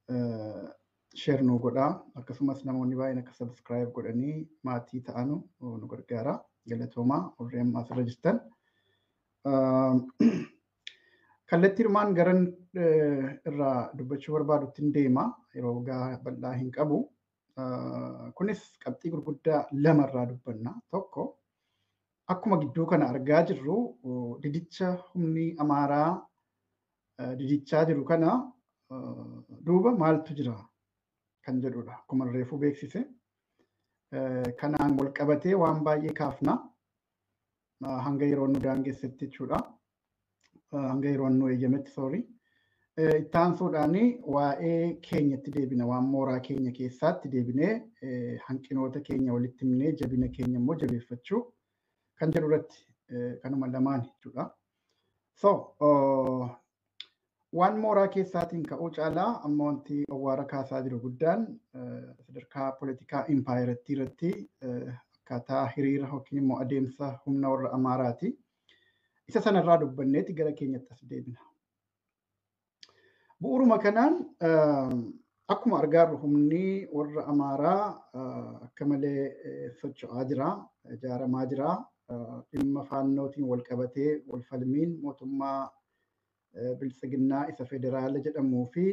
share nu godha akkasumas namoonni baay'een akka subscribe godhanii maatii ta'anu nu gargaara galatooma warri amma asirra jirtan. Kallattiirumaan garan irraa dubbachuu barbaadutti hin deema yeroo bal'aa hin qabu. Kunis qabxii gurguddaa lamarraa dubbanna. Tokko akkuma gidduu kana argaa jirru didicha humni Amaaraa didichaa jiru kana duuba maaltu jira kan jedhudha. Akkuma reefuu beeksise kanaan wal qabatee waan baay'ee kaafna hanga yeroo nu daangessetti jechuudha. Hanga yeroo nu eeyyametti sorry. Itti aansuudhaan waa'ee keenyatti deebina waan mooraa keenya keessaatti deebinee hanqinoota keenya walitti himnee jabina keenya immoo jabeeffachuu kan jedhu irratti kanuma lamaan jechuudha. So waan mooraa keessaatiin ka'uu caalaa amma wanti awwaara kaasaa jiru guddaan sadarkaa poolitikaa impaayiratti irratti akkaataa hiriira yookiin immoo adeemsa humna warra Amaaraati. Isa sanarraa dubbanneeti gara keenyatti as deebina. Bu'uuruma kanaan akkuma argaarru humni warra Amaaraa akka malee socho'aa jira, ijaaramaa jira. Dhimma faannootiin wal qabatee wal falmiin mootummaa biltsiginnaa isa federaala jedhamuu fi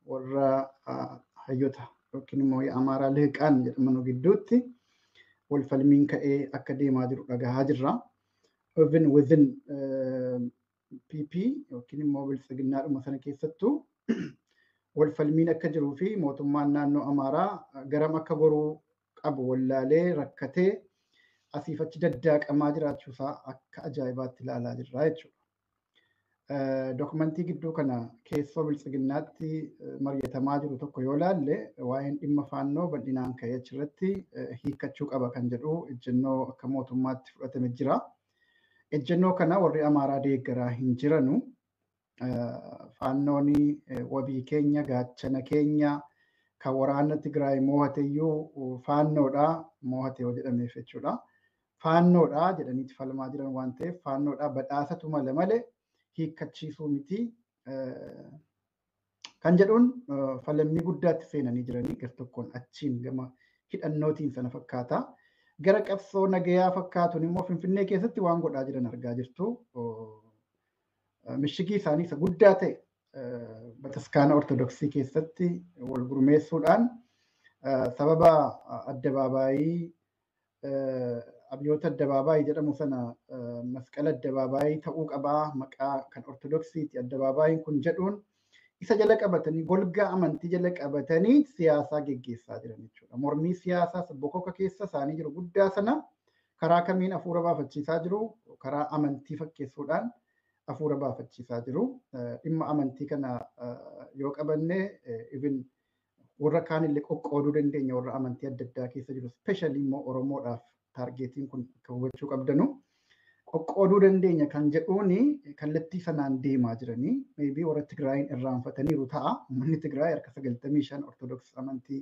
warra hayyota yookiin immoo Amaaraa liqaan jedhaman gidduutti wal falmiin ka'ee akka deemaa jiru dhagahaa jirra. Even within PP yookiin immoo biltsiginnaadhuma sana keessattuu wal falmiin akka jiruu fi mootummaan naannoo Amaaraa garam akka goruu qabu wallaalee rakkatee asiif achi daddaaqamaa jiraachuusaa akka ajaa'ibaatti ilaalaa jirra jechuudha. Dokumentii gidduu kana keessoo biltsiginnaatti mari'atamaa jiru tokko yoo laalle waa'een dhimma faannoo bal'inaan ka'ee achirratti hiikkachuu qaba kan jedhu ejjennoo akka mootummaatti fudhatame jira. Ejjennoo kana warri Amaaraa deeggaraa hin jiranu. Faannooni wabii keenya gaachana keenya kan waraana Tigraay moo'ateyyuu faannoodha moo'ate yoo jedhameef jechuudha. Faannoodha jedhaniiti falmaa jiran waan ta'eef faannoodha badhaasatu malee hiikkachiisuu miti kan jedhuun falmii guddaatti seenanii jiranii gar-tokkoon achiin gama hidhannootiin sana fakkaata. Gara qabsoo nagayaa fakkaatuun immoo Finfinnee keessatti waan godhaa jiran argaa jirtu. Mishigii isaanii isa guddaa ta'e bataskaana ortodoksii keessatti wal gurmeessuudhaan sababa addabaabaayii abyoota addabaabaayii jedhamu sana masqala addabaabaayii ta'uu qabaa maqaa kan ortodoksiiti addabaabaayii kun jedhuun isa jala qabatanii golgaa amantii jala qabatanii siyaasaa geggeessaa jiran jechuudha. Mormii siyaasaa bokoka keessa isaanii jiru guddaa sana karaa kamiin hafuura baafachiisaa jiru karaa amantii fakkeessuudhaan hafuura baafachiisaa jiru. Dhimma amantii kana yoo qabanne even warra kaanillee qoqqooduu dandeenya warra amantii adda addaa keessa jiru especially immoo Oromoodhaaf taargeetiin kun akka hubachuu qabdanu qoqqooduu dandeenya kan jedhuuni kallattii sanaan deemaa jiranii maybe warra Tigraayin irraanfataniiru ta'a. Uummanni Tigraay harka 95 ortodoks amantii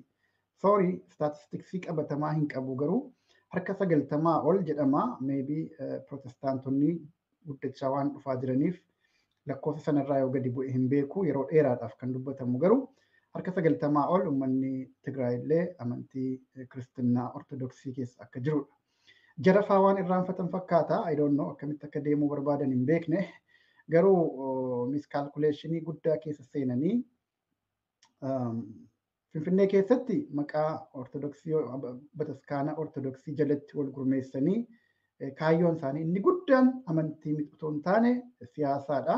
sorry staatistiksii qabatamaa hin qabu garuu harka 90 ol jedhama maybe protestaantonni guddachaa waan dhufaa jiraniif lakkoofsa sanarraa yoo gadi bu'e hin beeku yeroo dheeraadhaaf kan dubbatamu garuu harka 90 ol uummanni Tigraay illee amantii kiristinnaa ortodoksii keessa akka jirudha. Jarafaa waan irraanfatan fakkaata. I don't know akkamitti akka deemuu barbaadan hin beekne garuu miscalculationii guddaa keessa seenanii Finfinnee keessatti maqaa ortodoksii bataskaana ortodoksii jalatti wal gurmeessanii kaayyoon isaanii inni guddaan amantii mixuu hin taane siyaasaadha.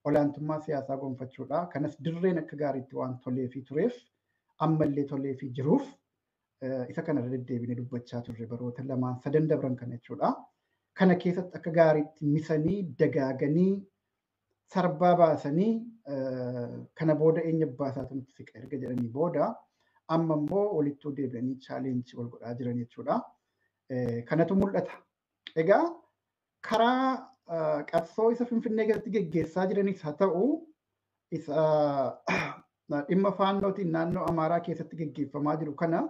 Olaantummaa siyaasaa gonfachuudha. Kanas dirreen akka gaariitti waan tolee fi tureef ammallee tolee fi jiruuf isa kana deddeebinee dubbachaa turre baroota lamaan sadan dabran kana jechuudha. Kana keessatti akka gaariitti misanii dagaaganii sarbaa baasanii kana booda eenyu baasaatu nutti siqa erga jedhanii booda amma immoo walittuu deebi'anii chaaleenjii wal godhaa jiran jechuudha. Kanatu mul'ata. Egaa karaa qabsoo isa Finfinnee keessatti geggeessaa jiranis haa ta'u isa dhimma faannootiin naannoo Amaaraa keessatti geggeeffamaa jiru kana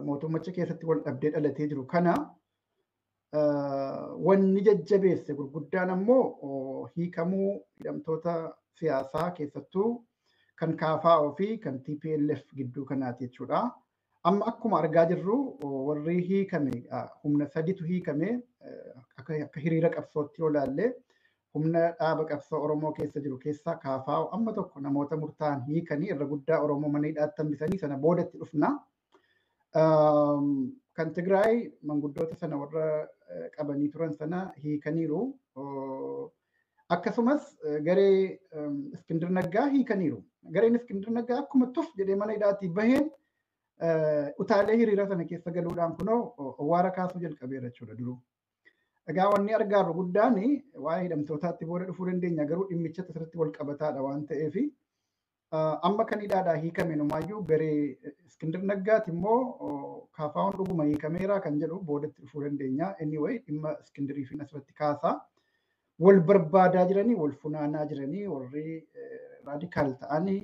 mootummacha keessatti wal dhabdee dhalatee jiru kana wanni jajjabeesse gurguddaan ammoo hiikamuu hidhamtoota siyaasaa keessattuu kan KFO fi kan TPLF gidduu kanaati jechuudha. Amma akkuma argaa jirru warri hiikame humna saditu hiikame akka hiriira qabsootti yoo ilaalle humna dhaaba qabsoo Oromoo keessa jiru keessaa KFO amma tokko namoota murtaa'an hiikanii irra guddaa Oromoo mana hidhaatti hambisanii sana boodatti dhufna. Kan Tigraay manguddoota sana warra qabanii turan sana hiikaniiru. Akkasumas garee Iskindir Naggaa hiikaniiru. Gareen Iskindir Naggaa akkuma tuf jedhee mana hidhaatii baheen utaalee hiriira sana keessa galuudhaan kunoo owwaara kaasuu jalqabeera jechuudha duruu. Egaa wanni argaarru guddaan waa'ee hidhamtootaatti booda dhufuu dandeenya garuu dhimmicha asirratti wal qabataadha waan ta'eef amma kan hidhaadhaa hiikame numaayyuu garee Iskindir Naggaati immoo KFO'n dhuguma hiikameera kan jedhu boodatti dhufuu dandeenya. Anyway dhimma Iskindirii fi asirratti kaasaa wal barbaadaa jiranii wal funaanaa jiranii warri raadikaal ta'anii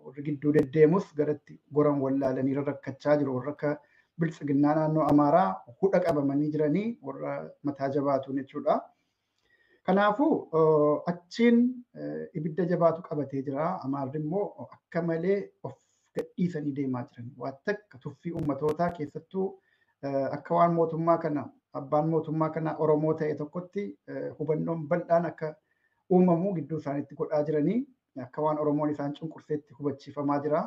warri gidduu deddeemus garatti goran wallaalanii rakkachaa jiru warra akka biltsiginnaa naannoo Amaaraa hudha qabamanii jiranii warra mataa jabaatuun jechuudha. Kanaafuu achiin ibidda jabaatu qabatee jira. Amaarri immoo akka malee of gadhiisanii deemaa jiran. Waan takka tuffii uummatootaa keessattuu akka waan mootummaa kana abbaan mootummaa kana Oromoo ta'e tokkotti hubannoon bal'aan akka uumamu gidduu isaaniitti godhaa jiranii akka waan Oromoon isaan cunqurseetti hubachiifamaa jira.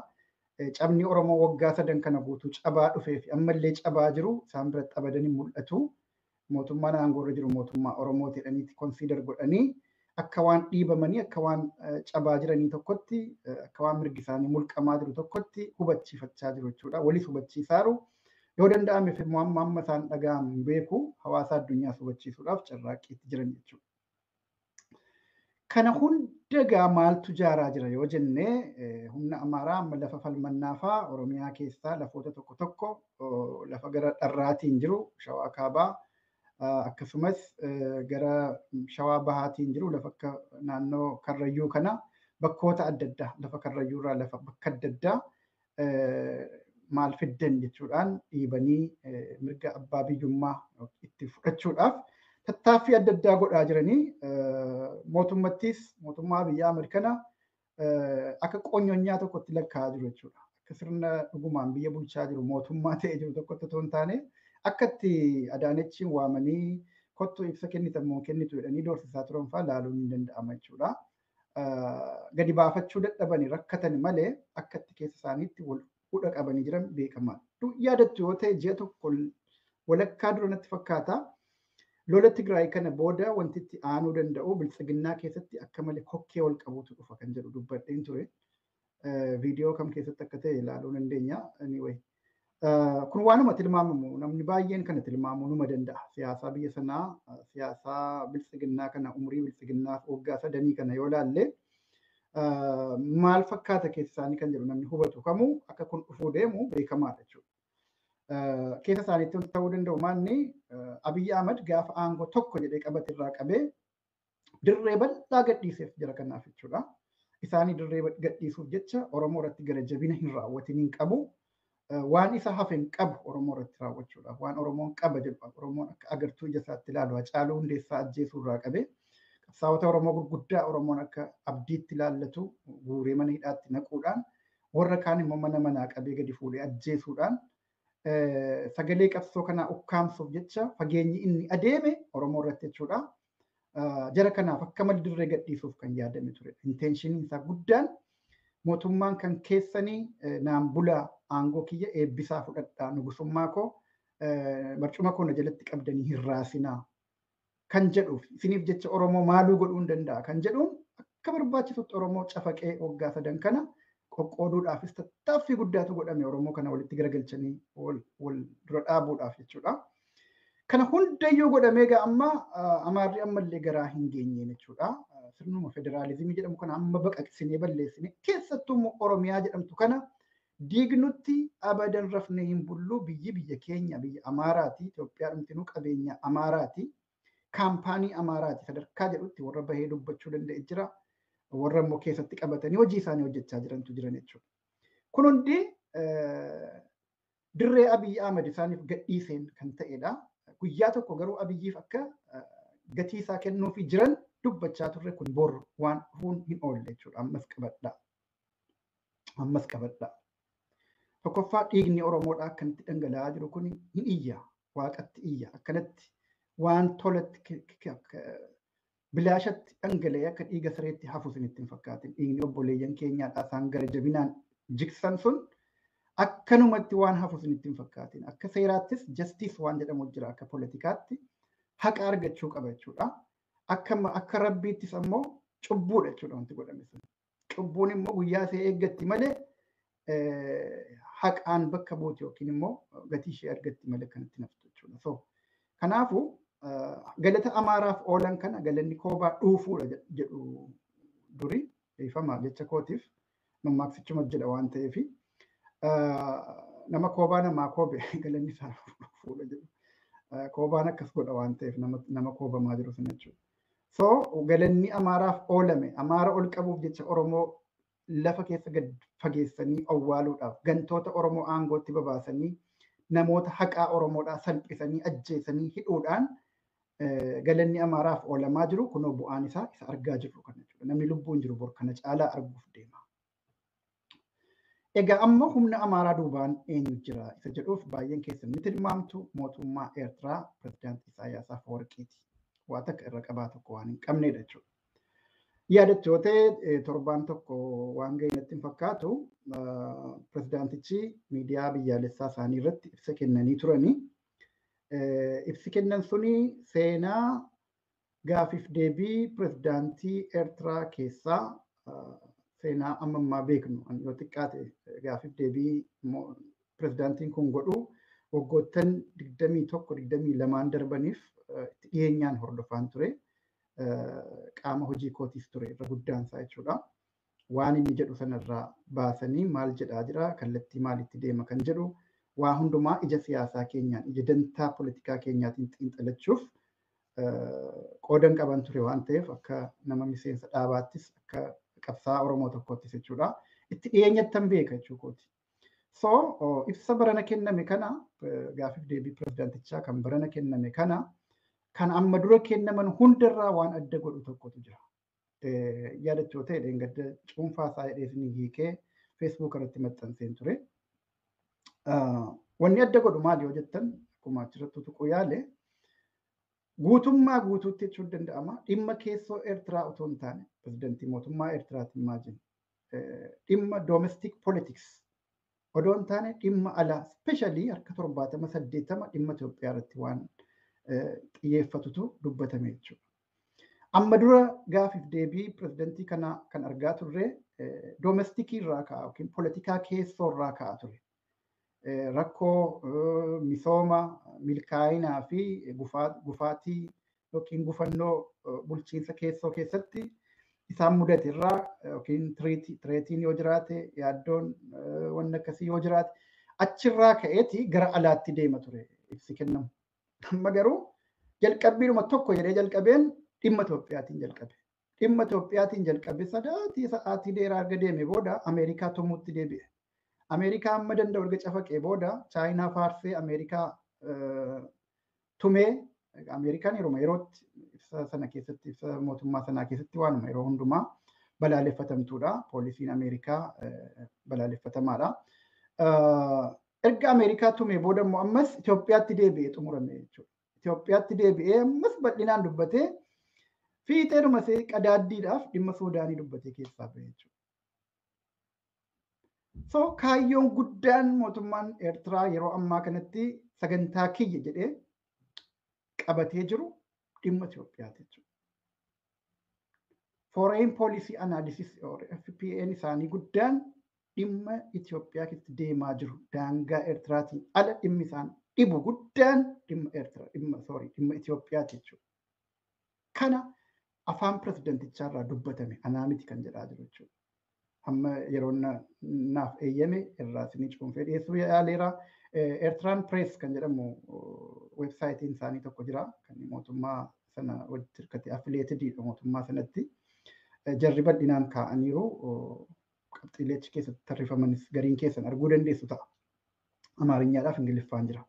Cabni Oromoo waggaa 3 kana guutuu cabaa dhufee fi ammallee cabaa jiru isaan biratti abadanii mul'atu. Mootummaan aangoorra jiru mootummaa Oromoo jedhaniiti konsiidar godhanii akka waan dhiibamanii akka waan cabaa jiranii tokkotti akka waan mirgi isaanii mulqamaa jiru tokkotti hubachiifachaa jiru jechuudha. Walis hubachiisaaru yoo danda'ameef immoo amma isaan dhaga'amu beeku hawaasa addunyaas hubachiisuudhaaf carraaqqiitti jiran jechuudha. Kana hundagaa maaltu jaaraa jira yoo jennee humna Amaaraa amma lafa falmannaafaa Oromiyaa keessaa lafoota tokko lafa gara dharraatiin jiru Shawaa Kaabaa akkasumas gara Shawaa Bahaatiin jiru lafa akka naannoo Karrayyuu kana bakkoota adda addaa lafa Karrayyuurraa lafa bakka adda addaa maal fiddan jechuudhaan dhiibanii mirga abbaa biyyummaa itti fudhachuudhaaf tattaaffii adda addaa godhaa jiranii mootummattis mootummaa biyya Ameerikanaa akka qonyonyaa tokkotti lakkaa'aa jiru jechuudha. Akka sirna dhugumaan biyya bulchaa jiru mootummaa ta'ee jiru tokkotti otoo hin taane akka itti Adaanechiin waamanii kottu ibsa kennitan moo kennitu jedhanii doorsisaa turan fa'aa ilaaluun hin danda'ama jechuudha. Gadi baafachuu dadhabanii rakkatan malee akka itti keessa isaaniitti wal hudha qabanii jiran beekamaa. Yaadattu yoo ta'e ji'a tokko walakkaa dura natti fakkaata. Lola Tigraay kana booda wanti itti aanuu danda'u biltsiginnaa keessatti akka malee kokkee wal qabuutu dhufa kan jedhu dubbadheen ture. Viidiyoo kam keessatti akka ta'e ilaaluu dandeenya. Anyway, kun waanuma tilmaamamu namni baay'een kana tilmaamuu numa danda'a. Siyaasaa biyya sanaa siyaasaa biltsiginnaa kana umurii biltsiginnaa waggaa 3 kana yoo ilaalle maal fakkaata keessa isaanii kan jedhu namni hubatu kamuu akka kun dhufuu deemu beekamaadha jechuudha. Keessa isaaniitti wanti ta'uu danda'u maanni Abiy Ahmed gaafa aangoo tokko jedhee qabate irraa qabee dirree bal'aa gadhiiseef jira kanaaf jechuudha. Isaanii dirree gadhiisuuf jecha Oromoo irratti gara jabina hin raawwatin hin qabu. Waan isa hafe hin qabu Oromoo irratti raawwachuudhaaf waan Oromoon qaba jedhu Oromoon akka agartuu ija isaatti ilaalu Hacaaluu Hundeessaa ajjeesuu irraa qabee qabsaa'ota Oromoo gurguddaa Oromoon akka abdiitti ilaallatu guuree mana hidhaatti naquudhaan warra kaan immoo mana qabee gadi fuudhee ajjeesuudhaan sagalee qabsoo kanaa ukkaamsuuf jecha fageenyi inni adeeme Oromoo irratti jechuudha. Jara kanaaf akka malee dirree gadhiisuuf kan yaadame ture. Inteenshiniin isaa guddaan mootummaan kan keessanii naan bulaa aangoo kiyya eebbisaa fudhadhaa nugusummaa koo barcuma koo na jalatti qabdanii hin raasinaa kan jedhuuf isiniif jecha Oromoo maaluu godhuu hin danda'a kan jedhuun akka barbaachisutti Oromoo cafaqee waggaa 3 kana qoqqooduudhaafis tattaaffii guddaatu godhame Oromoo kana walitti garagalchanii wal dura dhaabuudhaaf jechuudha. Kana hundayyuu godhamee egaa amma Amaarri ammallee garaa hin geenyeen jechuudha. Sirnuma federaalizimii jedhamu kana amma baqaqsinee balleessine keessattuu Oromiyaa jedhamtu kana diignutti abadan rafnee hin bullu biyya keenya biyya Amaaraati Itoophiyaa dhumtinuu qabeenya Amaaraati kaampaanii Amaaraati sadarkaa jedhutti warra bahee dubbachuu danda'e jira. Warra immoo keessatti qabatanii hojii isaanii hojjechaa jirantu jiran jechuudha. Kun hundi dirree Abiy Ahmed isaaniif gadhiiseen kan ta'edha. Guyyaa tokko garuu Abiyyiif akka gatii isaa kennuufii jiran dubbachaa turre kun bor waan dhufuun hin oolle jechuudha. Ammas qabadhaa. ammas qabadha. Tokkoffaa dhiigni Oromoodhaa akkanatti dhangala'aa jiru kun hin iyya. Waaqatti iyya. Akkanatti waan tolatti bilaashatti dhangala'ee akka dhiiga sareetti hafu isinitti hin fakkaatin. Dhiigni obboleeyyan keenyaadhaa isaan gara jabinaan jigsan sun akkanumatti waan hafu isinitti hin fakkaatin. Akka seeraattis jastiis waan jedhamu jira akka poolitikaatti haqa argachuu qaba jechuudha. Akka rabbiittis ammoo cubbuudha jechuudha wanti godhame sun. Cubbuun immoo guyyaa ishee eeggatti malee haqaan bakka buuti yookiin immoo gatii ishee argatti malee kanatti naftu jechuudha. So kanaafuu galata Amaaraaf oolan kana galanni koobaa dhuufuudha jedhu duri dhiifamaa jecha kootiif mammaaksichuma jedha waan ta'eef nama koobaa namaa koobe galanni isaa dhuufuudha jedhu. Koobaan akkas godha waan ta'eef nama koobamaa jiru sun jechuudha. So galanni Amaaraaf oolame Amaara ol qabuuf jecha Oromoo lafa keessa gad fageessanii awwaaluudhaaf gantoota Oromoo aangootti babaasanii namoota haqaa Oromoodhaa salphisanii ajjeesanii hidhuudhaan galanni Amaaraaf oolamaa jiru kunoo bu'aan isaa isa argaa jirru kana jechuudha. Namni lubbuun jiru bor kana caalaa arguuf deema. Egaa amma humna Amaaraa duubaan eenyu jira isa jedhuuf baay'een keessan ni tilmaamtu mootummaa Eertiraa pirezidaantii Isaayyaas Afeworqiiti. Waa takka irra qabaa tokko waan hin qabneedha jechuudha. Yaadachoo ta'e torbaan tokko waan ga'e natti hin fakkaatu pirezidaantichi miidiyaa biyyaalessaa isaanii irratti ibsa kennanii turanii. Ibsi kennan suni seenaa gaafiif deebii pirezidaantii Eertiraa keessaa seenaa ammaa beeknu yoo xiqqaate gaafiif deebii pirezidaantiin kun godhu waggoottan 21-22 darbaniif itti dhiyeenyaan hordofaan ture. Qaama hojii kootiis ture irra guddaan isaa jechuudha. Waan inni jedhu sanarraa baasanii maal jedhaa jira kallattii maalitti deema kan jedhu waa hundumaa ija siyaasaa keenyaan ija dantaa poolitikaa keenyaatiin xiinxalachuuf qoodan qaban ture waan ta'eef akka nama miseensa dhaabaattis akka qabsaa Oromoo tokkottis jechuudha. Itti dhiyeenyattan beeka jechuukooti. So ibsa barana kenname kana gaafiif deebii pirezidaantichaa kan barana kenname kana kan amma dura kennaman hundarraa waan adda godhu tokkotu jira. Yaadachoo ta'e dheengadda cuunfaa isaa hidheesni hiikee feesbuuk irratti maxxanseen ture. Wanni adda godhu maali yoo jettan akkuma achirratti tuquu yaale guutummaa guutuutti jechuun danda'ama dhimma keessoo Eertiraa otoo hin taane pirezidaantii mootummaa Eertiraati imaajin dhimma domestic politics odoo hin taane dhimma alaa speeshaalii harka 70-80 dhimma Itoophiyaa irratti waan xiyyeeffatutu dubbatame jechuudha. Amma dura gaafiif deebii pirezidaantii kana kan argaa turre domestikii irraa ka'a yookiin poolitikaa keessoo irraa ka'a ture. Rakkoo misooma milkaa'inaa fi gufaatii yookiin gufannoo bulchiinsa keessoo keessatti isaan mudate irraa yookiin tireetiin yoo jiraate yaaddoon wanni akkasii yoo jiraate achirraa ka'eeti gara alaatti deema ture ibsi kennamu. Amma garuu jalqabbiidhuma tokko jedhee jalqabeen dhimma Itoophiyaatiin jalqabe. Dhimma Itoophiyaatiin jalqabe sa'aatii dheeraa erga deeme booda Ameerikaa tumuutti deebi'e. Ameerikaa amma danda'u erga cafaqee booda Chaayinaa faarsee Ameerikaa tumee Ameerikaan yerootti ibsa sana keessatti ibsa mootummaa sanaa keessatti waanuma yeroo hundumaa balaaleffatamtuudha. Poolisiin Ameerikaa balaaleffatamaadha. Erga Ameerikaa tumee booda immoo ammas Itoophiyaatti deebi'ee xumurame jechuudha. Itoophiyaatti deebi'ee ammas bal'inaan dubbatee fiixeedhuma see qadaaddiidhaaf dhimma Suudaanii dubbatee keessaa ba'e jechuudha. So kaayyoon guddaan mootummaan Eertiraa yeroo ammaa kanatti sagantaa kiyya jedhee qabatee jiru dhimma Itoophiyaati jechuudha. Foreign Policy Analysis FPN isaanii guddaan dhimma Itoophiyaa keessatti deemaa jiru daangaa Eertiraatiin ala dhimmi isaan dhibu guddaan dhimma Itoophiyaati jechuudha. Kana afaan pirezidaantichaa irraa dubbatame anaa miti kan jedhaa jiru jechuudha. Amma yeroo naaf eeyyame irraa isinii cuunfee dhiyeessuu yaaleera. Eertiraan Press kan jedhamu weebsaayitiin isaanii tokko jira kan mootummaa sana walitti hirkate affiliyeetididha mootummaa sanatti. Jarri bal'inaan kaa'aniiru. Qabxiilee achi keessatti tarreeffamanis gariin keessan arguu dandeessu ta'a. Amaarinyaadhaaf Ingiliffaan jira.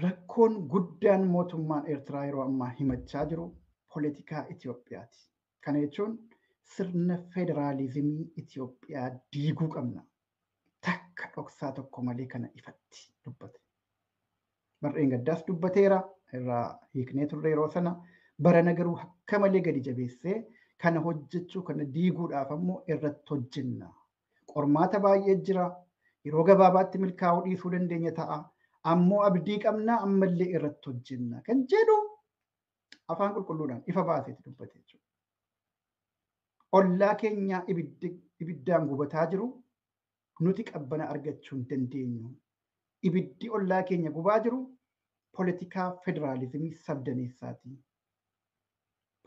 Rakkoon guddaan mootummaan Eertiraa yeroo ammaa himachaa jiru poolitikaa Itoophiyaati. Kana jechuun sirna federaalizimii Itoophiyaa diiguu qabna. Takka dhoksaa tokko malee kana ifatti dubbate. Barreen gaddaas dubbateera irraa hiiknee turre yeroo sana. Barana garuu akka malee gadi jabeessee kana hojjechuu kana diiguudhaaf ammoo irratti hojjenna. Qormaata baay'ee jira. Yeroo gabaabaatti milkaa'uu dhiisuu dandeenya ta'a. Ammoo abdii qabna ammallee irratti hojjenna kan jedhu afaan qulqulluudhaan ifa baaseeti dubbate jechuudha. Ollaa keenya ibiddaan gubataa jiru nuti qabbana argachuu hin dandeenyu. Ibiddi ollaa keenya gubaa jiru poolitikaa federaalizimii sabdaneessaati.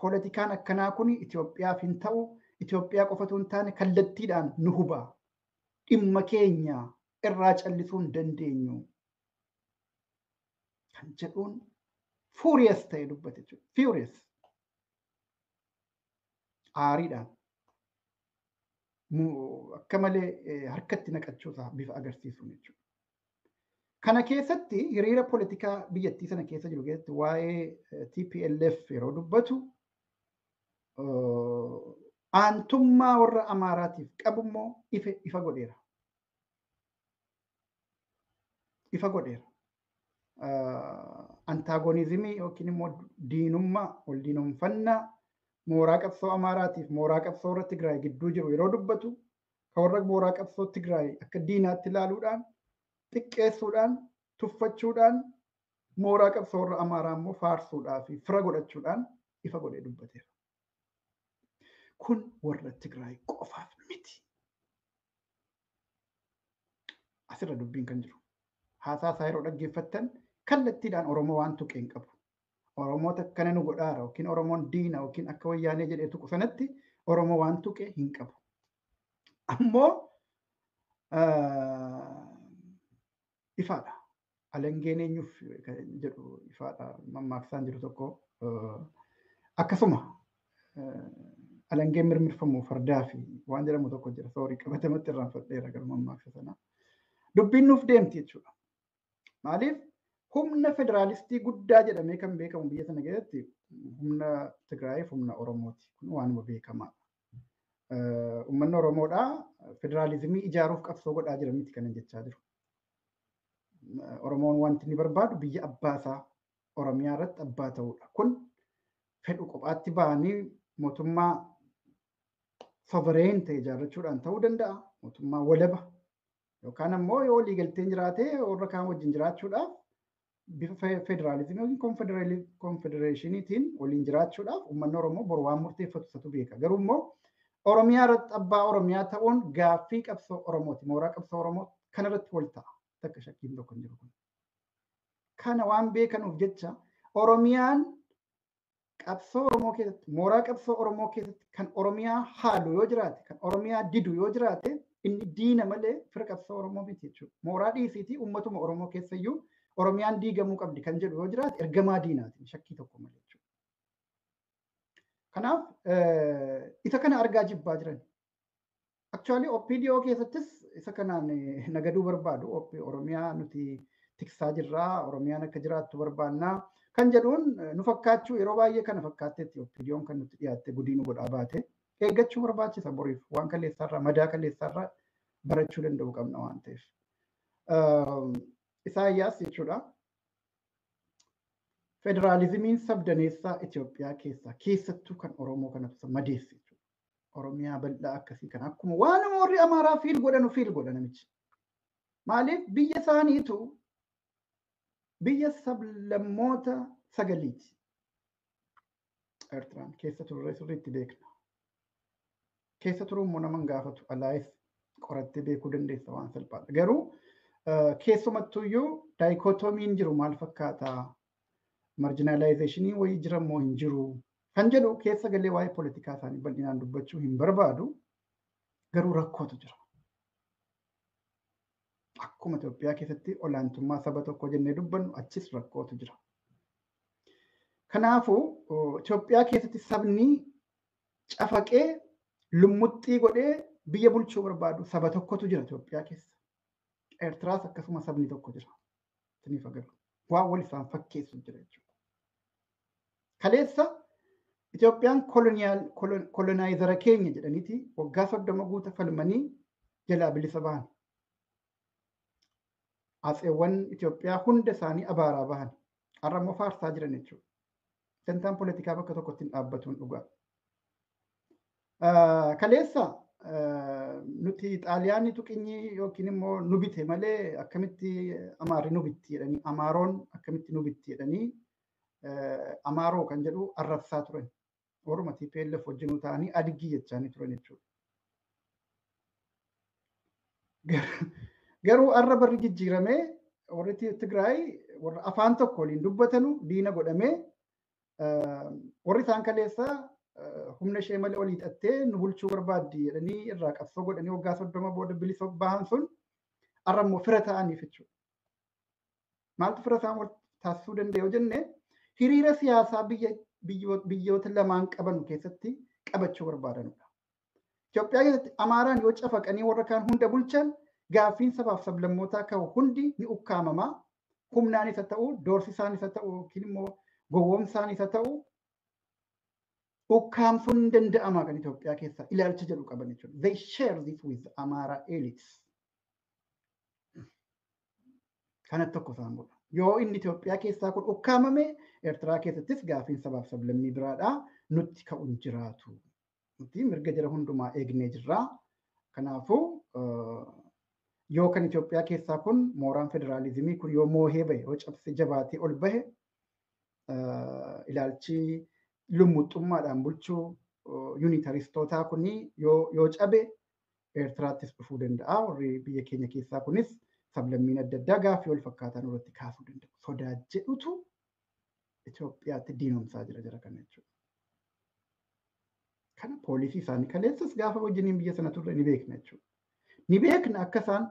Poolitikaan akkanaa kun Itoophiyaaf hin ta'u, Itoophiyaa qofatu hin taane kallattiidhaan nu huba. Dhimma keenya irraa callisuu hin dandeenyu. Kan jedhuun furious ta'e dubbate jechuudha. Furious. Aariidhaan. Akka malee harkatti naqachuusaa bifa agarsiisuun jechuudha. Kana keessatti hiriira poolitikaa biyyattii sana keessa jiru keessatti waa'ee TPLF yeroo dubbatu aantummaa warra Amaaraatiif qabu immoo ifa godheera. Ifa godheera. Antaagonizimii yookiin immoo diinummaa wal diinumfannaa mooraa qabsoo Amaaraatiif mooraa qabsoo warra Tigraay gidduu jiru yeroo dubbatu kan warra mooraa qabsoo Tigraay akka diinaatti ilaaluudhaan xiqqeessuudhaan tuffachuudhaan mooraa qabsoo warra Amaaraa immoo faarsuudhaa fi fira godhachuudhaan ifa godhee dubbateera. Kun warra Tigraay qofaaf miti. Asirra dubbiin kan jiru. Haasaa isaa yeroo dhaggeeffattan kallattiidhaan Oromoo waan tuqeen qabu. Oromoota akkana nu godhaara yookiin Oromoon diina yookiin akka wayyaanee jedhee tuqu sanatti Oromoo waan tuqe hin qabu. Ammoo ifaadha. Alangeen eenyuuf jedhu ifaadha. Mammaaksaan jiru tokko akkasuma alangeen mirmirfamu fardaa fi waan jedhamu tokko jira. Soorii qabatamatti irraanfadheera garuu mammaaksa sana. Dubbiin nuuf deemti jechuudha. Maaliif humna federaalistii guddaa jedhamee kan beekamu biyya sana keessatti humna Tigraayiif humna Oromooti. Kun waanuma beekamaadha. Uummanni Oromoodhaa federaalizimii ijaaruuf qabsoo godhaa jira miti kanan jechaa jiru. Oromoon wanti inni barbaadu biyya abbaasaa Oromiyaa irratti abbaa ta'uudha. Kun fedhu kophaatti ba'anii mootummaa sovereign ta'e ijaarrachuudhaan ta'uu danda'a. Mootummaa walaba yookaan ammoo yoo waliigalteen jiraatee warra kaan wajjin jiraachuudhaaf bifa federaalizimii yookiin konfedereeshiniitiin waliin jiraachuudhaaf uummanni Oromoo boru waan murteeffatu isatu beeka. Garuu immoo Oromiyaa irratti abbaa Oromiyaa ta'uun gaaffii qabsoo Oromooti. Mooraa qabsoo Oromoo kanarratti wal ta'a. Takka shakkiin tokko hin jiru kun. Kana waan beekanuuf jecha Oromiyaan qabsoo Oromoo keessatti mooraa qabsoo Oromoo keessatti kan Oromiyaa haalu yoo jiraate kan Oromiyaa didu yoo jiraate inni diina malee fira qabsoo Oromoo miti jechuudha. Mooraa dhiisiitii uummatuma Oromoo keessayyuu Oromiyaan diigamuu qabdi kan jedhu yoo jiraate ergamaa diinaati shakkii tokko malee jechuudha. Kanaaf isa kana argaa jibbaa jiran. Actually OPDO keessattis isa kanaan nagaduu barbaadu. Oromiyaa nuti tiksaa jirraa, Oromiyaan akka jiraattu barbaannaa kan jedhuun nu fakkaachuu yeroo baay'ee kana fakkaatteetti OPDO'n kan nutti dhiyaatte gudii nu godhaa baate. Eeggachuu barbaachisa boriif waan kaleessaarraa madaa kaleessaarraa barachuu danda'u qabna waan ta'eef. Isaayyaas jechuudha. Federaalizimiin sabdaneessaa Itoophiyaa keessattuu kan Oromoo kanatu madeesse jechuudha. Oromiyaa bal'aa akkasii kan akkuma waan warri Amaaraa fiil godha namichi. Maaliif biyya isaaniitu biyya sablammoota sagaliiti. Eertiraan keessa turre sirriitti beekna. Keessa turuu immoo nama hin gaafatu alaayis qorattee beekuu dandeessa waan salphaadha. Garuu keessumattuyyuu daayikootomiin jiru maal fakkaata? Marginalizationii wayii jira moo hin jiru? Kan jedhu keessa galee waa'ee poolitikaa isaanii bal'inaan dubbachuu hin barbaadu. Garuu rakkootu jira. Akkuma Itoophiyaa keessatti olaantummaa saba tokko jennee dubbannu achis rakkootu jira. Kanaafuu Itoophiyaa keessatti sabni cafaqee lummuxxii godhee biyya bulchuu barbaadu saba tokkotu jira Itoophiyaa keessa. Eertiraas akkasuma sabni tokko jira. Isiniif agarra. Waan wal isaan fakkeessu jira jechuudha. Kaleessa Itoophiyaan kolonaayizeera keenya jedhaniiti waggaa 30 guuta falmanii jalaa bilisa bahan. Atseewwan Itoophiyaa hunda isaanii abaaraa bahan. Har'a immoo faarsaa jiran jechuudha. Dantaan poolitikaa bakka tokkotti hin dhaabbatuun dhugaa. Kaleessa nuti Xaaliyaanii tuqinyi yookiin immoo nu bite malee akkamitti Amaarri nu bitti jedhanii Amaaroon akkamitti nu bitti jedhanii Amaaroo kan jedhu arrabsaa turan. Orma TPLF wajjin ta'anii adgii jechaanii turan jechuudha. Garuu arra barri jijjiiramee warri Tigraay warra afaan tokko waliin dubbatanu diina godhamee warri isaan kaleessa humna ishee malee olii hidhattee nu bulchuu barbaaddi jedhanii irraa qabsoo godhanii waggaa 30 booda bilisa bahan sun arra immoo fira ta'aniif jechuudha. Maaltu fira isaan wal taasisuu danda'e yoo jenne hiriira siyaasaa biyyoota lamaan qaban keessatti qabachuu barbaadanudha. Itoophiyaa keessatti Amaaraan yoo cafaqanii warra kaan hunda bulchan gaaffiin sabaaf sablammootaa ka'u hundi ni ukkaamama. Humnaan isa ta'u, doorsisaan isa ta'u yookiin immoo gowwoomsaan isa ta'u ukkaamsuun hin danda'ama kan Itoophiyaa keessaa ilaalcha jedhu qaban jechuudha. They share this with Amara elites. Kanatti tokko isaan godha. Yoo inni Itoophiyaa keessaa kun ukkaamame Eertiraa keessattis gaaffiin sabaaf sablammii biraadhaa nutti ka'uun jiraatu. Nuti mirga jara hundumaa eegnee jirra. Kanaafuu yoo kan Itoophiyaa keessaa kun mooraan federaalizimii kun yoo moohee bahe yoo cabse jabaatee ol bahe ilaalchi lummuxxummaadhaan bulchuu yuunitaristootaa kuni yoo cabe Eertiraattis dhufuu danda'a. Warri biyya keenya keessaa kunis sablammiin adda addaa gaaffii wal fakkaataan irratti kaasuu danda'u. Sodaa jedhutu Itoophiyaatti diinomsaa jira kana jechuudha. Kana poolisii isaanii kaleessas gaafa wajjiniin biyya sana turre ni beekna jechuudha. Ni beekna akka isaan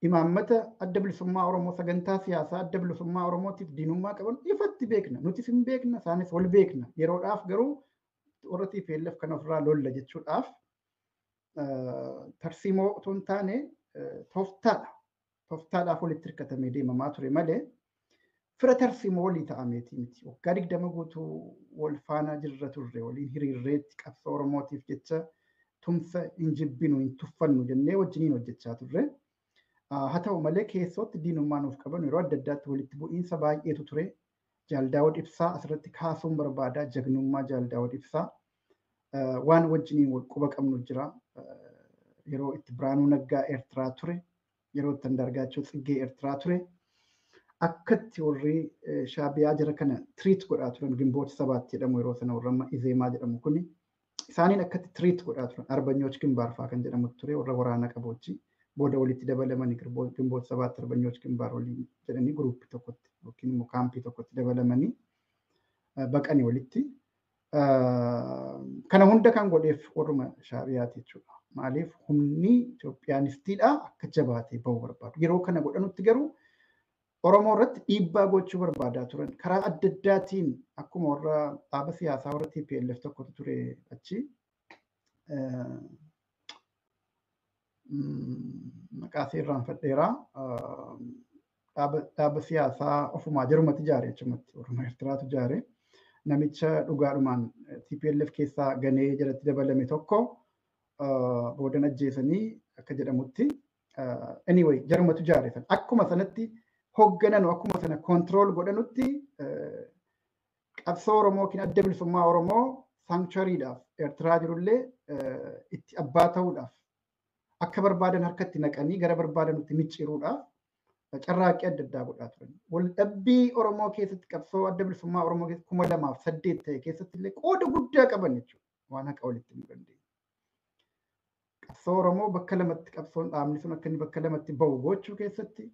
imaammata adda bilisummaa Oromoo sagantaa siyaasaa adda bilisummaa Oromootiif diinummaa qaban ifatti beekna. Nutis hin beekna isaanis wal beekna. Yeroodhaaf garuu warra TPLF kan ofirraa lolla jechuudhaaf tarsiimoo otoo hin taane tooftaadha. Tooftaadhaaf walitti hirkatamee deemamaa ture malee fira tarsiimoo walii ta'ameeti miti. Waggaa 20 guutuu wal faana jirra turre waliin hiriirreetti qabsoo Oromootiif jecha tumsa hin jibbinu hin tuffannu jennee wajjiniin hojjechaa turre. Haa ta'u malee keessootti diinummaa nuuf qaban yeroo adda addaatti walitti bu'iinsa baay'eetu ture. Jaaldaawwan ibsaa asirratti kaasuun barbaada. Jagnummaa jaaldaawwan ibsaa waan wajjiniin wal quba qabnu jira. Yeroo itti Biraanuu Naggaa Eertiraa ture. Yeroo itti Andaargaachoo Tsiggee Eertiraa ture. Akkatti warri Shaabiyaa jara kana tiriit godhaa turan Gimboota 7 jedhamu yeroo sana warra amma Izeemaa jedhamu kuni isaaniin akkatti tiriit godhaa turan Arbanyooch Gimbaar fa'aa kan jedhamu ture warra waraana qaboochi booda walitti dabalamanii Gimboota 7 Arbanyooch Gimbaar waliin jedhanii guruuppii tokkotti yookiin immoo kaampii tokkotti dabalamanii baqanii walitti. Kana hunda kan godheef warruma Shaabiyaati jechuudha. Maaliif humni Itoophiyaanistiidha akka jabaatee bahuu barbaadu. Yeroo kana godhanutti garuu Oromoo irratti dhiibbaa gochuu barbaadaa turan. Karaa adda addaatiin akkuma warra dhaaba siyaasaa warra TPLF tokkotu ture achi. Maqaa seerraan fadheeraa dhaaba siyaasaa ofumaa jarumatti ijaare achumatti Oromoo Eertiraatu ijaare. Namicha dhugaadhumaan TPLF keessaa ganee jalatti dabalame tokko boodan ajjeesanii akka jedhamutti. Anyway jarumatu ijaare san. Akkuma sanatti hoogganan akkuma sana kontirool godhanutti qabsoo Oromoo yookiin adda bilisummaa Oromoo saanchariidhaaf Eertiraa jirullee itti abbaa ta'uudhaaf akka barbaadan harkatti naqanii gara barbaadanutti micciiruudhaaf carraaqqii adda addaa godhaa turan. Waldhabbii Oromoo keessatti qabsoo adda bilisummaa Oromoo keessatti 2008 ta'e keessatti illee qooda guddaa qaban jechuudha. Waan haqa walitti himuu dandeenya. Qabsoo Oromoo bakka lamatti qabsoon dhaabni sun akka inni bakka lamatti bahu gochuu keessatti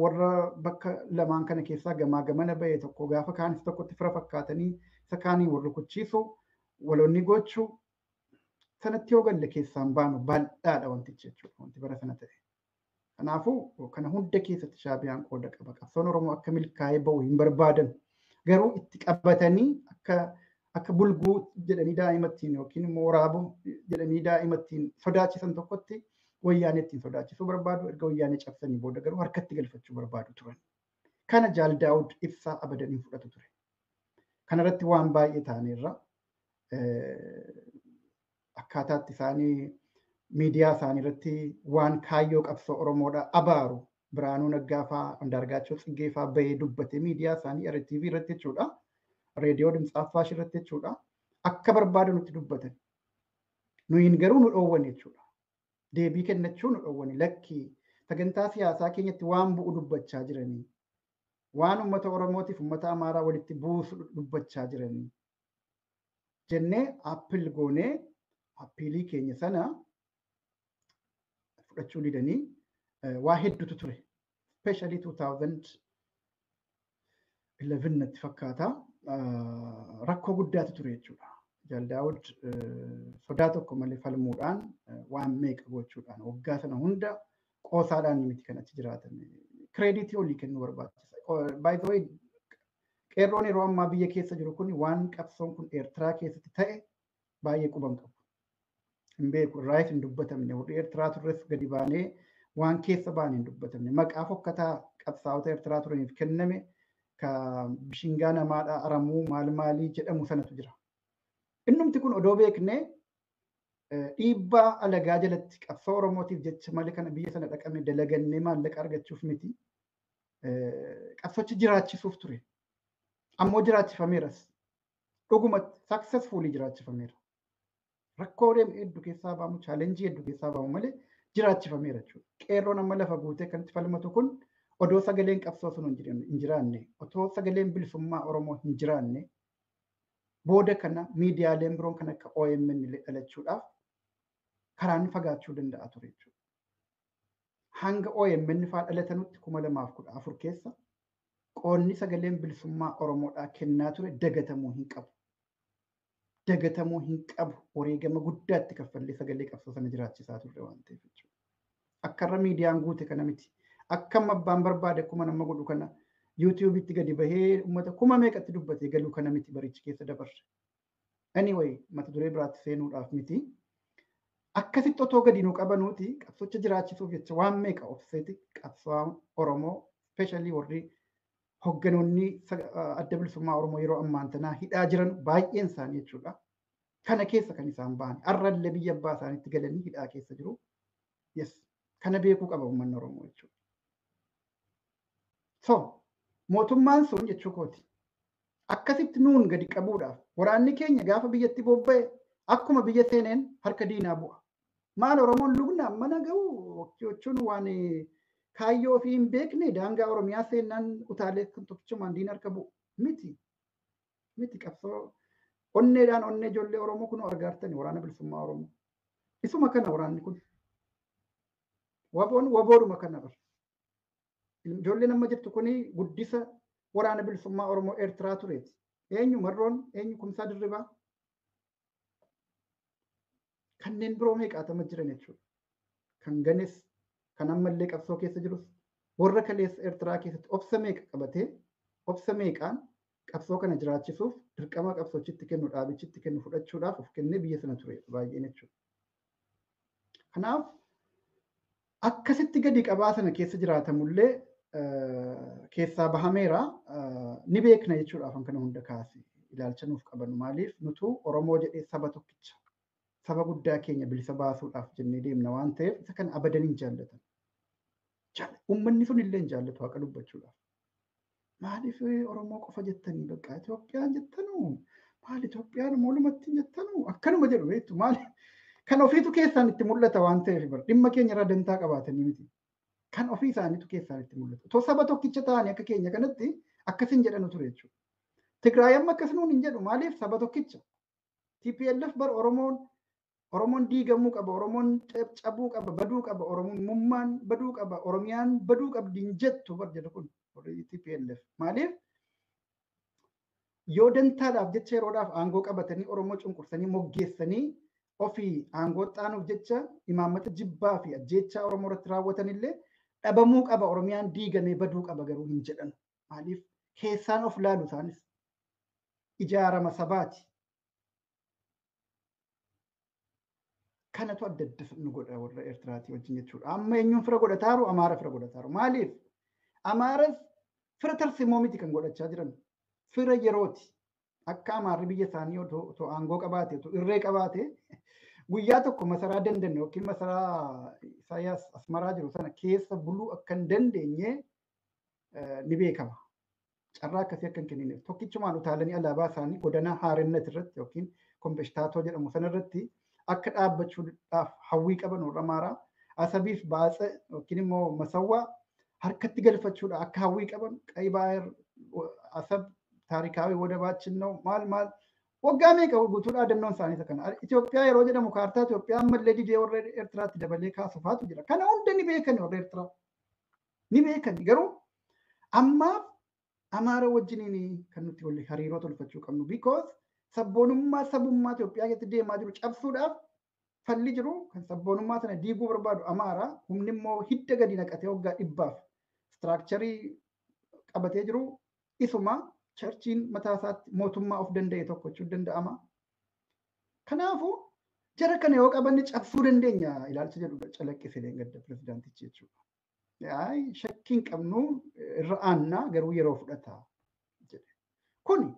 warra bakka lamaan kana keessaa gamaa gamana bahee tokko gaafa kaanis tokkotti fira fakkaatanii isa kaanii warra kuchiisu waloonni gochuu sanatti yoo galle keessaan baanu bal'aadha wantichi jechuudha. Wanti bara sana ta'e. Kanaafuu kana hunda keessatti Shaabiyaan qooda qaba. Qabsoon Oromoo akka milkaa'ee bahu hin barbaadan. Garuu itti qabatanii akka bulguu jedhanii daa'imattiin yookiin immoo waraabuu jedhanii daa'imattiin sodaachisan tokkotti wayyaanee ittiin sodaachisuu barbaadu. Erga wayyaanee cabsanii booda garuu harkatti galfachuu barbaadu turan. Kana Jaal Daawud ibsaa abadanii fudhatu ture. kanarratti waan baay'ee ta'anirra akkaataatti isaanii miidiyaa isaanii irratti waan kaayyoo qabsoo Oromoodhaa abaaru Biraanuu Naggaa fa'aa Andaargaachoo Tsiggee fa'aa bahee dubbate miidiyaa isaanii RTV irratti jechuudha. Reediyoo Dimtsaaffash irratti jechuudha. Akka barbaadu nutti dubbatan. Nuyin garuu nu dhoowwan jechuudha. Deebii kennachuu nu dhoowwani lakkii sagantaa siyaasaa keenyatti waan bu'u dubbachaa jiranii. Waan uummata Oromootiif uummata Amaaraa walitti buusu dubbachaa jiranii. Jennee appil goonee appiilii keenya sana fudhachuu didanii waa hedduutu ture. Especially 2011 natti fakkaata rakkoo guddaatu ture jechuudha. Jaal Daawud sodaa tokko malee falmuudhaan waan meeqa gochuudhaan waggaa sana hunda qoosaadhaan miti kan achi jiraatan. Kireeditii olii kennuu barbaachisa. By the way, qeerroon yeroo ammaa biyya keessa jiru kun waan qabsoon kun Eertiraa keessatti ta'e baay'ee quban qabu. Hin beeku irraa hin dubbatamne warri Eertiraa turres gadi baanee waan keessa baan hin dubbatamne maqaa fokkataa qabsaa'ota Eertiraa turaniif kenname ka bishingaa namaadhaa aramuu maal maalii jedhamu sanatu jira. Innumti kun odoo beeknee dhiibbaa alagaa jalatti qabsoo Oromootiif jecha malee kana biyya sana dhaqame dalagannee maallaqa argachuuf miti. Qabsochi jiraachisuuf ture. Ammoo jiraachifameeras. Dhugumatti successfully jiraachifameera. Rakkoolee hedduu keessaa baamu, chaalenjii hedduu keessaa baamu malee jiraachifameera jechuudha. Qeerroon amma lafa guutee kanatti falmatu kun odoo sagaleen qabsoo sun hin jiraanne, otoo sagaleen bilisummaa Oromoo hin jiraanne, booda kana miidiyaaleen biroon kan akka OMN illee dhalachuudhaaf karaan fagaachuu danda'a ture jechuudha. Hanga OMN fa'aa dhalatanutti 2014 keessa qoonni sagaleen bilisummaa Oromoodhaa kennaa ture dagatamuu hin qabu. Dagatamuu hin qabu wareegama guddaatti kaffallee sagalee qabsoo sana jiraachisaa turre waan ta'eef jechuudha. Akkarra miidiyaan guute kana miti. Akkam abbaan barbaade akkuma nama godhu kana yuutuubitti gadi bahee uummata kuma meeqatti dubbatee galuu kana miti barichi keessa dabarre. Anyway, mata duree biraatti seenuudhaaf miti. Akkasitti otoo gadi nu qabanuuti qabsocha jiraachisuuf jecha waan meeqa obseeti qabsoo Oromoo especially warri hogganoonni adda bilisummaa Oromoo yeroo ammaan tanaa hidhaa jiran baay'een isaanii jechuudha. Kana keessa kan isaan ba'an arrallee biyya abbaa isaaniitti galanii hidhaa keessa jiru. Yes, kana beekuu qaba uummanni Oromoo jechuudha. So, mootummaan sun jechuu kooti. Akkasitti nuun gadi qabuudhaaf waraanni keenya gaafa biyyatti bobba'e akkuma biyya seeneen harka diinaa bu'a. Maal Oromoon lugnaan mana ga'u jechuun waan kaayyoo ofii hin beekne daangaa Oromiyaa seenaan utaalee kan tokkichumaan diina harka bu'u miti. Miti qabsoo onneedhaan onnee ijoollee Oromoo kun argaartani waraana bilisummaa Oromoo. Isuma kana waraanni kun. Waboodhuma kana bar. Ijoollee nama jirtu kuni guddisa waraana bilisummaa Oromoo Eertiraa tureeti. Eenyu marroon eenyu kumsaa dirribaa. Kanneen biroo meeqaatama jiran jechuudha. Kan ganes kan ammallee qabsoo keessa jirus warra kaleessa Eertiraa keessatti obsa meeqa qabatee obsa meeqaan qabsoo kana jiraachisuuf dirqama qabsoochitti kennu dhaabichitti kennu fudhachuudhaaf of kennee biyya sana ture baay'een jechuudha. Kanaaf akkasitti gadi qabaa sana keessa jiraatamullee keessaa bahameera ni beekna jechuudhaaf kana hunda kaase ilaalcha nuuf qaban maaliif nutu Oromoo jedhee saba tokkicha saba guddaa keenya bilisa baasuudhaaf jennee deemna waan ta'eef isa kan abadan hin jaallatan. Uummanni sun illee hin jaallatu haqa dubbachuudhaaf. Maaliif Oromoo qofa jettanii bakka Itoophiyaan jettanuu maal Itoophiyaan molumatti jettanuu akkanuma jedhu beektu maali kan ofiitu keessaan itti mul'ata waan ta'eef bar dhimma keenya irraa dantaa qabaatanii miti. Kan ofii isaaniitu keessaan itti mul'ata. Otoo saba tokkicha ta'anii akka keenya kanatti akkasin jedhanu ture jechuudha. Tigraay amma akkas nuun hin jedhu maaliif saba tokkicha. TPLF bar Oromoon diigamuu qaba, Oromoon cabuu qaba, baduu qaba, Oromummaan baduu qaba, Oromiyaan baduu qabdi hin jettu bar jedhu kun TPLF. Maaliif yoo dantaadhaaf jecha yeroodhaaf aangoo qabatanii Oromoo cunqursanii moggeessanii ofii aangoo xaanuuf jecha imaammata jibbaa fi ajjeechaa Oromoo irratti raawwatanillee dhabamuu qaba, Oromiyaan diigamee baduu qaba garuu hin jedhan. Maaliif keessaan of laalu isaanis ijaarama sabaati. Kanatu adda adda nu godha warra Eertiraatii wajjin jechuudha. Amma eenyuun fira godhataaru Amaara fira godhataaru. Maaliif? Amaaras fira tarsiimoo miti kan godhachaa jiran. Fira yerooti. akka amaarri biyya isaanii otoo aangoo qabaate otoo irree qabaate guyyaa tokko masaraa dandeenye yookiin masaraa Isaayyaas Asmaraa jiru sana keessa buluu akka hin dandeenye ni beekama. Carraa akkasii akka hin kennineef tokkichumaan utaalanii alaabaa isaanii godina Haarennet irratti yookiin Kombeshtaatoo jedhamu sanarratti akka dhaabbachuudhaaf hawwii qaban warra Amaaraa Asabiif Baatsa yookiin immoo Masawwaa harkatti galfachuudha akka hawwii qaban Qaybaayir Asab taarikaawii wadabaachin ነው maal waggaa meeqa guutuu dhaadannoon isaanii isa kana Itoophiyaa yeroo jedhamu kaartaa Itoophiyaa ammallee didee warra Eertiraatti dabalee kaasufaatu jira. Kana hunda ni beekani warra Eertiraa ni beekani garuu ammaaf Amaara wajjiniin kan nuti waliin hariiroo tolfachuu qabnu because sabboonummaa sabummaa Itoophiyaa keessatti deemaa jiru cabsuudhaaf falli jiru kan sabboonummaa sana diiguu barbaadu Amaara humni immoo hidda gadi naqatee waggaa 100 istiraakcharii qabatee jiru isuma cherchiin mataa isaatti mootummaa of danda'e tokko jechuu danda'ama. Kanaafuu jara kana yoo qabanne cabsuu dandeenya ilaalcha jedhu calaqqisee gadda pirezidaantichi jechuudha. Shakkiin qabnu irra aannaa garuu yeroo fudhata jedhe. Kun